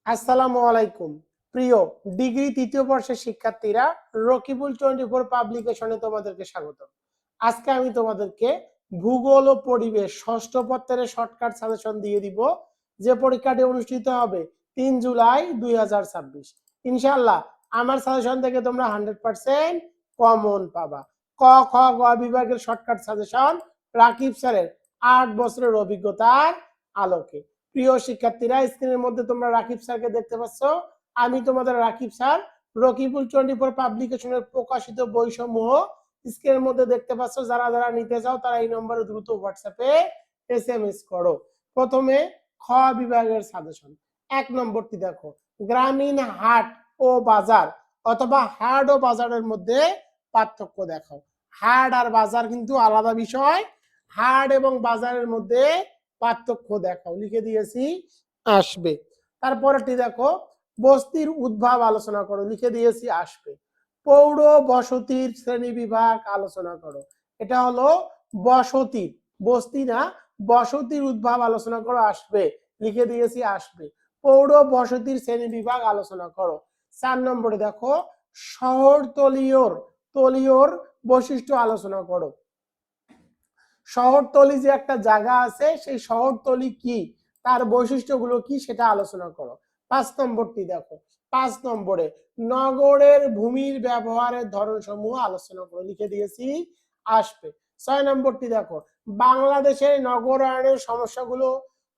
আসসালামু আলাইকুম প্রিয় ডিগ্রি তৃতীয় বর্ষের শিক্ষার্থীরা, রকিবুল 24 পাবলিকেশনে তোমাদেরকে স্বাগত। আজকে আমি তোমাদেরকে ভূগোল ও পরিবেশ ষষ্ঠ পত্রের শর্টকাট সাজেশন দিয়ে দিব, যে পরীক্ষাটি অনুষ্ঠিত হবে 3 জুলাই 2026। ইনশাআল্লাহ আমার সাজেশন থেকে তোমরা 100% কমন পাবা। ক খ গ বিভাগের শর্টকাট সাজেশন রাকিব স্যারের 8 বছরের অভিজ্ঞতার আলোকে। প্রিয় শিক্ষার্থীরা, স্ক্রিনের মধ্যে তোমরা রাকিব স্যারকে দেখতে পাচ্ছ। আমি তোমাদের রাকিব স্যার, রকিবুল 24 পাবলিকেশনের প্রকাশিত বইসমূহ স্ক্রিনের মধ্যে দেখতে পাচ্ছ। যারা যারা নিতে চাও তারা এই নম্বরে দ্রুত হোয়াটসঅ্যাপে এসএমএস করো। প্রথমে খ বিভাগের সাজেশন 1 নম্বরটি দেখো, গ্রামীণ হাট ও বাজার অথবা হাট ও বাজারের মধ্যে পার্থক্য দেখাও। হাট আর বাজার কিন্তু আলাদা বিষয়। হাট এবং বাজারের মধ্যে পার্থক্য দেখাও, লিখে দিয়েছি আসবে। তারপরটি দেখো, বস্তির উদ্ভব আলোচনা করো, লিখে দিয়েছি আসবে। পৌর বসতির শ্রেণী বিভাগ আলোচনা করো, এটা হলো বসতির, বস্তি না, বসতির উদ্ভব আলোচনা করো, আসবে, লিখে দিয়েছি আসবে। পৌর বসতির শ্রেণী বিভাগ আলোচনা করো। 4 নম্বরে দেখো, শহরতলির বৈশিষ্ট্য আলোচনা করো। শহরতলি যে একটা জায়গা আছে, সেই শহরতলি কি, তার বৈশিষ্ট্যগুলো কি, সেটা আলোচনা করো। 5 নম্বরটি দেখো, 5 নম্বরে নগরের ভূমির ব্যবহারের ধরন সমূহ আলোচনা করো, লিখে দিয়েছি আসবে। 6 নম্বরটি দেখো, বাংলাদেশের নগরায়নের সমস্যাগুলো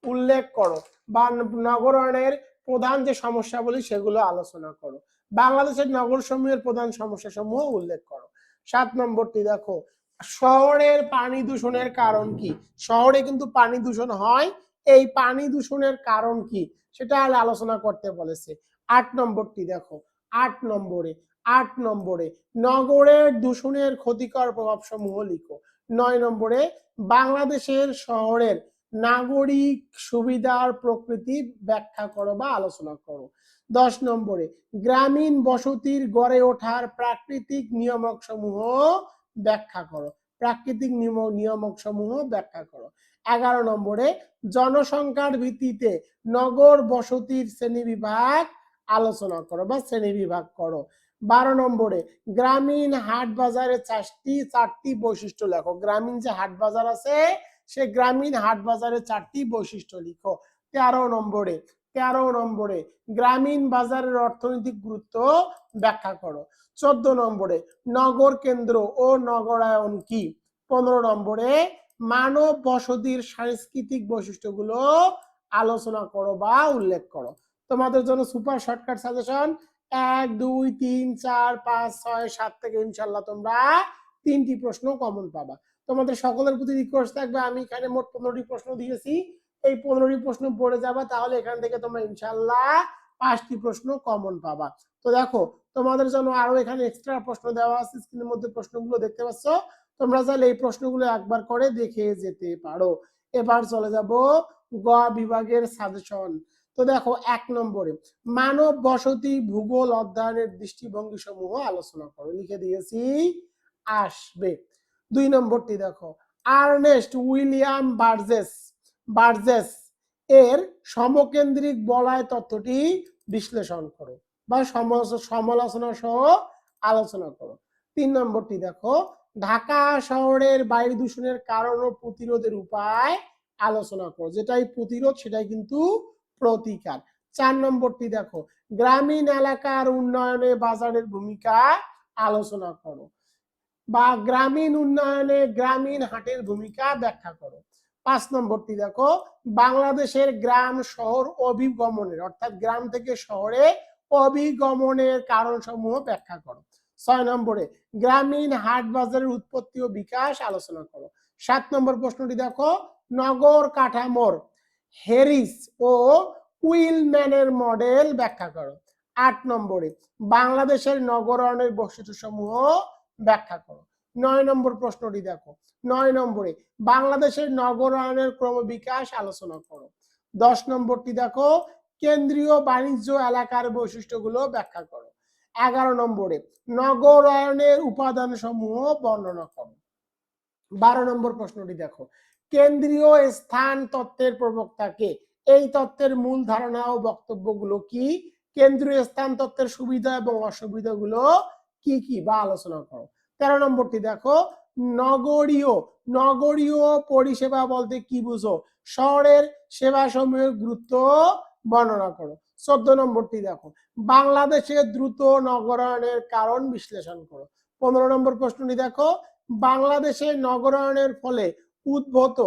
উল্লেখ করো, বা নগরায়নের প্রধান যে সমস্যাগুলি সেগুলো আলোচনা করো। বাংলাদেশের নগর সমূহের প্রধান সমস্যা সমূহ উল্লেখ করো। 7 নম্বরটি দেখো, শহরের পানি দূষণের কারণ কি, শহরে কিন্তু পানি দূষণ হয়, এই পানি দূষণের কারণ কি সেটা আলোচনা করতে বলেছে। 8 নম্বরটি দেখো, 8 নম্বরে নগরের দূষণের ক্ষতিকর প্রভাব সমূহ লিখো। 9 নম্বরে বাংলাদেশের শহরের নাগরিক সুবিধার প্রকৃতি ব্যাখ্যা করো বা আলোচনা করো। 10 নম্বরে গ্রামীণ বসতির গড়ে ওঠার প্রাকৃতিক নিয়ামক সমূহ ব্যাখ্যা করো, প্রাকৃতিক নিয়ামক সমূহ ব্যাখ্যা করো। 11 নম্বরে জনসংখ্যার ভিত্তিতে নগর বসতির শ্রেণীবিভাগ আলোচনা করো বা শ্রেণীবিভাগ করো। 12 নম্বরে গ্রামীণ হাট বাজারের চারটি বৈশিষ্ট্য লেখো। গ্রামীণ যে হাট বাজার আছে, সে গ্রামীণ হাট বাজারের 4টি বৈশিষ্ট্য লিখো। 13 নম্বরে গ্রামীণ বাজারের অর্থনৈতিক গুরুত্ব ব্যাখ্যা করো। 14 নম্বরে নগর কেন্দ্র ও নগরায়ন কি। 15 নম্বরে মানব বসতির সাংস্কৃতিক বৈশিষ্ট্যগুলো আলোচনা করো বা উল্লেখ করো। তোমাদের জন্য সুপার শর্টকাট সাজেশন 1, 2, 3, 4, 5, 6, 7 থেকে ইনশাল্লাহ তোমরা 3টি প্রশ্ন কমন পাবা। তোমাদের সকলের প্রতি রিকোয়েস্ট থাকবে, আমি এখানে মোট 15টি প্রশ্ন দিয়েছি, এই 15টি প্রশ্ন পড়ে যাবা, তাহলে এখান থেকে তোমরা ইনশাল্লাহ 5টি প্রশ্ন কমন পাবা। তো দেখো, তোমাদের জন্য আরো এখানে এক্সট্রা প্রশ্ন দেওয়া আছে, স্ক্রিনের মধ্যে প্রশ্নগুলো দেখতে পাচ্ছ, তোমরা চাইলে এই প্রশ্নগুলো একবার করে দেখে যেতে পারো। এবার চলে যাব গ বিভাগের সাজেশন। তো দেখো, 1 নম্বরে মানব বসতি ভূগোল অধ্যয়নের দৃষ্টিভঙ্গি সমূহ আলোচনা করো, লিখে দিয়েছি আসবে। 2 নম্বরটি দেখো, আর্নেস্ট উইলিয়াম বার্জেস এর সমকেন্দ্রিক বলয় তত্ত্বটি বিশ্লেষণ করো বা সমালোচনা সহ আলোচনা করো। 3 নম্বরটি দেখো, ঢাকা শহরের বায়ু দূষণের কারণ ও প্রতিরোধের উপায় আলোচনা করো, যেটাই প্রতিরোধ সেটাই কিন্তু প্রতিকার। 4 নম্বরটি দেখো, গ্রামীণ এলাকার উন্নয়নে বাজারের ভূমিকা আলোচনা করো বা গ্রামীণ উন্নয়নে গ্রামীণ হাটের ভূমিকা ব্যাখ্যা করো। 5 নম্বরটি দেখো, বাংলাদেশের গ্রাম শহর অভিগমনের, অর্থাৎ গ্রাম থেকে শহরে অভিগমনের কারণ সমূহ ব্যাখ্যা করো। 6 নম্বরে গ্রামীণ হাট বাজারের উৎপত্তি ও বিকাশ আলোচনা করো। 7 নম্বর প্রশ্নটি দেখো, নগর কাঠামোর হ্যারিস ও উইলম্যানের মডেল ব্যাখ্যা করো। 8 নম্বরে বাংলাদেশের নগরায়নের বৈশিষ্ট্য সমূহ ব্যাখ্যা করো। 9 নম্বর প্রশ্নটি দেখো, 9 নম্বরে বাংলাদেশের নগরায়নের ক্রমবিকাশ আলোচনা করো। 10 নম্বরটি দেখো, কেন্দ্রীয় বাণিজ্য এলাকার বৈশিষ্ট্যগুলো ব্যাখ্যা করো। 11 নম্বরে নগরায়নের উপাদান সমূহ বর্ণনা করো। 12 নম্বর প্রশ্নটি দেখো, কেন্দ্রীয় স্থান তত্ত্বের প্রবক্তা কে, এই তত্ত্বের মূল ধারণা ও বক্তব্যগুলো কি, কেন্দ্রীয় স্থান তত্ত্বের সুবিধা এবং অসুবিধাগুলো কি কি বা আলোচনা করো। 13 নম্বরটি দেখো, নগরীয় নগরীয় পরিষেবা বলতে কি বুঝো, শহরের সেবা সমূহের গুরুত্ব বর্ণনা করো। 14 নম্বরটি দেখো, বাংলাদেশে দ্রুত নগরায়নের কারণ বিশ্লেষণ করো। 15 নম্বর প্রশ্নটি দেখো, বাংলাদেশে নগরায়নের ফলে উদ্ভূত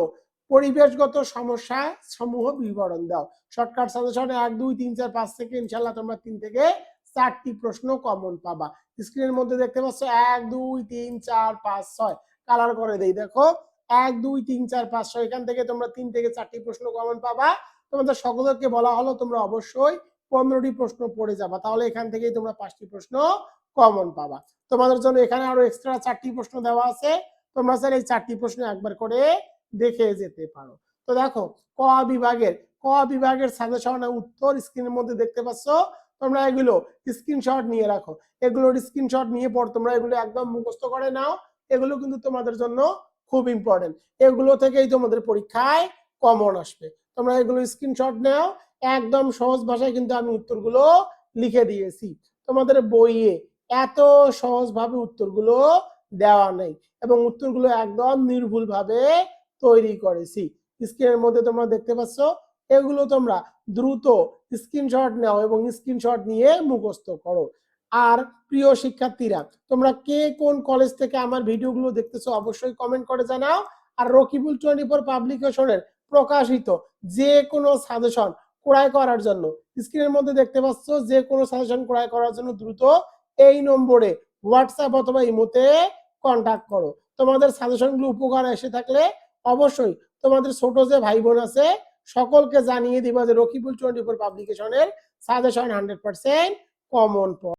পরিবেশগত সমস্যা সমূহ বিবরণ দাও। শর্টকাট সাজেশনে 1 2 3 4 5 থেকে ইনশাআল্লাহ তোমরা 3 থেকে 4টি প্রশ্ন কমন পাবা। স্ক্রিনের মধ্যে দেখতে পাচ্ছ 1 2 3 4 5 6 কালার করে দেই, দেখো 1 2 3 4 5 6, এখান থেকে তোমরা 3 থেকে 4টি প্রশ্ন কমন পাবা। তোমাদের সকলকে বলা হলো তোমরা অবশ্যই 15টি প্রশ্ন পড়ে যাবা, তাহলে এখান থেকেই তোমরা 5টি প্রশ্ন কমন পাবা। তোমাদের জন্য এখানে আরো এক্সট্রা 4টি প্রশ্ন দেওয়া আছে, তোমরা চাইলে এই 4টি প্রশ্ন একবার করে দেখে যেতে পারো। তো দেখো ক বিভাগের সাজেশন উত্তর স্ক্রিনের মধ্যে দেখতে পাচ্ছ, তোমরা এগুলো স্ক্রিনশট নিয়ে রাখো। এগুলোর স্ক্রিনশট নিয়ে পর তোমরা এগুলো একদম মুখস্থ করে নাও, এগুলো কিন্তু তোমাদের জন্য খুব ইম্পর্টেন্ট, এগুলো থেকেই তোমাদের পরীক্ষায় কমন আসবে। তোমরা এগুলো স্ক্রিনশট নাও, একদম সহজ ভাষায় কিন্তু আমি উত্তরগুলো লিখে দিয়েছি। তোমাদের বইয়ে এত সহজভাবে উত্তরগুলো দেওয়া নেই এবং উত্তরগুলো একদম নির্ভুলভাবে তৈরি করেছি। স্ক্রিনের মধ্যে তোমরা দেখতে পাচ্ছ, এগুলো তোমরা দ্রুত স্ক্রিনশট নাও এবং স্ক্রিনশট নিয়ে মুখস্থ করো। আর প্রিয় শিক্ষার্থীরা, তোমরা কে কোন কলেজ থেকে আমার ভিডিওগুলো দেখতেছো অবশ্যই কমেন্ট করে জানাও। আর রকিবুল 24 পাবলিকেশনের প্রকাশিত যে কোনো সাজেশন ক্রয় করার জন্য স্ক্রিনের মধ্যে দেখতে পাচ্ছ, যে কোনো সাজেশন ক্রয় করার জন্য দ্রুত এই নম্বরে হোয়াটসঅ্যাপ অথবা ইমোতে কন্টাক্ট করো। তোমাদের সাজেশনগুলো উপকার এসে থাকলে অবশ্যই তোমাদের ছোট যে ভাই বোন আছে সকলকে জানিয়ে দিবা যে রকিবুল 24 পাবলিকেশনের সাজেশন 100% কমন।